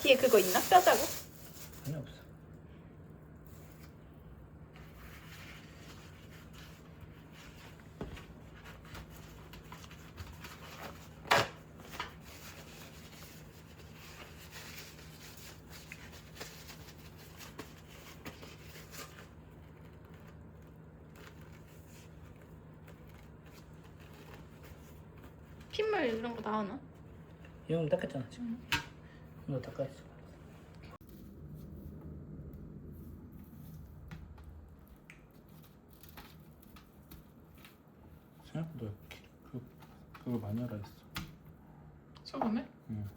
뒤에 그거 있나? 뼈자국? 전혀 없어. 핏물 이런 거 나오나? 이건 닦았잖아 지금. 이거 닦아야지. 생각보다 그거 많이 알아 있어. 저번에? 응.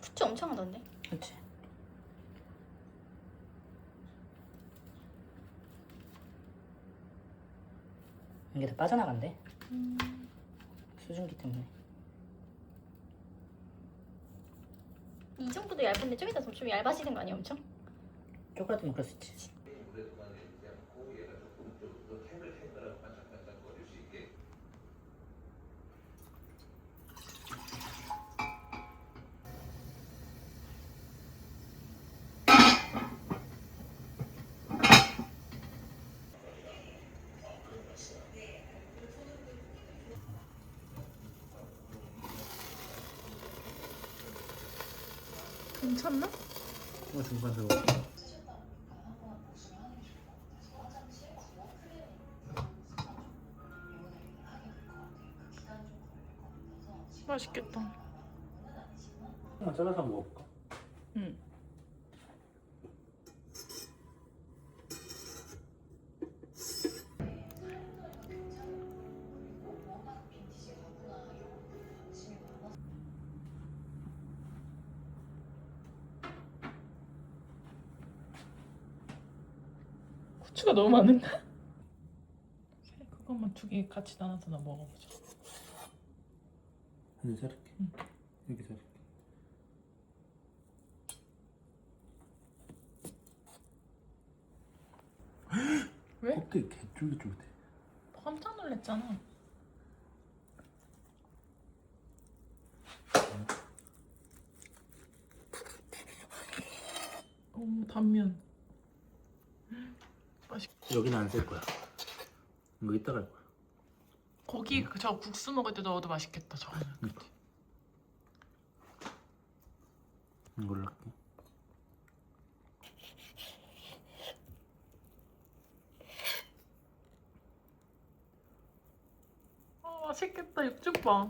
후추 엄청 하던데? 그렇지. 이게 다 빠져나간대. 수증기 때문에. 이 정도도 얇은데 좀 이따 좀 얇아지는 거 아니야 엄청? 쪼그라들면 그럴 수 있지. 괜찮나? 이거 중간 저거. 맛있겠다. 한번 잘라서 한번 먹어볼까? 응. 후추가 너무 많은가? 그것만 2개 같이 나눠서 나 먹어보자. 이제 자를게. 응. 이렇게 자를게. 왜? 껍데기 개 쫄깃쫄깃해. 깜짝 놀랐잖아. 오, 단면. 맛있. 여기는 안 쓸 거야. 이거 이따가 할 거야. 고기 저 국수 먹을 때 넣어도 맛있겠다. 저거는. 그치. 이걸로 할게. 맛있겠다. 육즙 봐.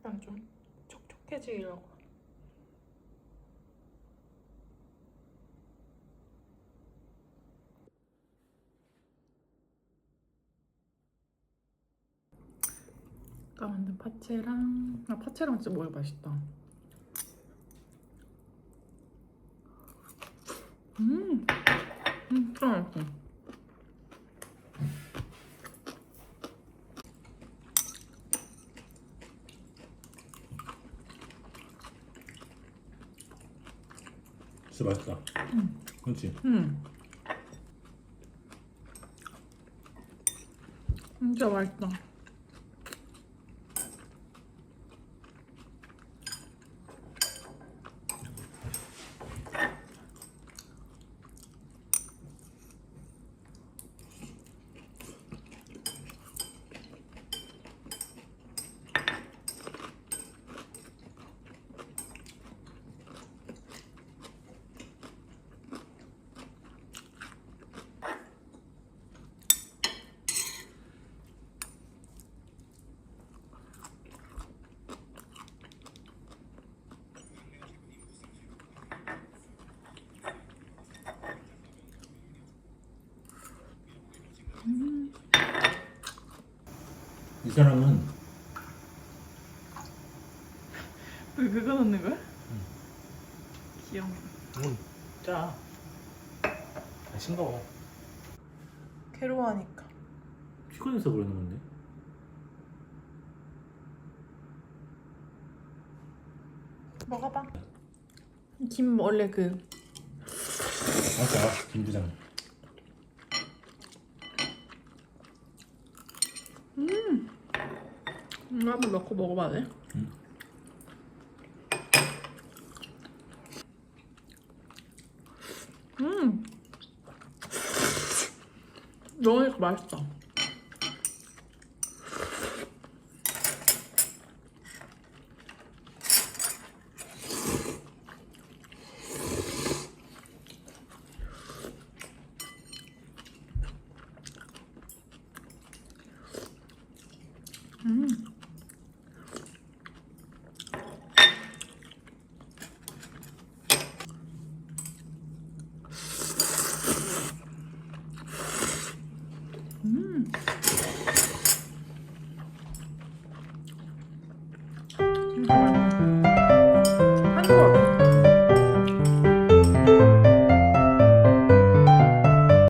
약간 좀 촉촉해지려고. 아까 만든 파채랑 파채랑 진짜 먹어야 맛있다. 진짜 맛있어. 진짜 맛있다. 그렇지. 진짜 맛있다. 사람은 왜 그거 넣는 거야? 귀여워. 짜. 아, 싱거워. 괴로워하니까. 피곤해서 그러는 건데. 먹어봐. 김 원래 그 맞아, 김부장. 이거 한번 넣고 먹어봐야 돼. 넣으니까 맛있다. 음.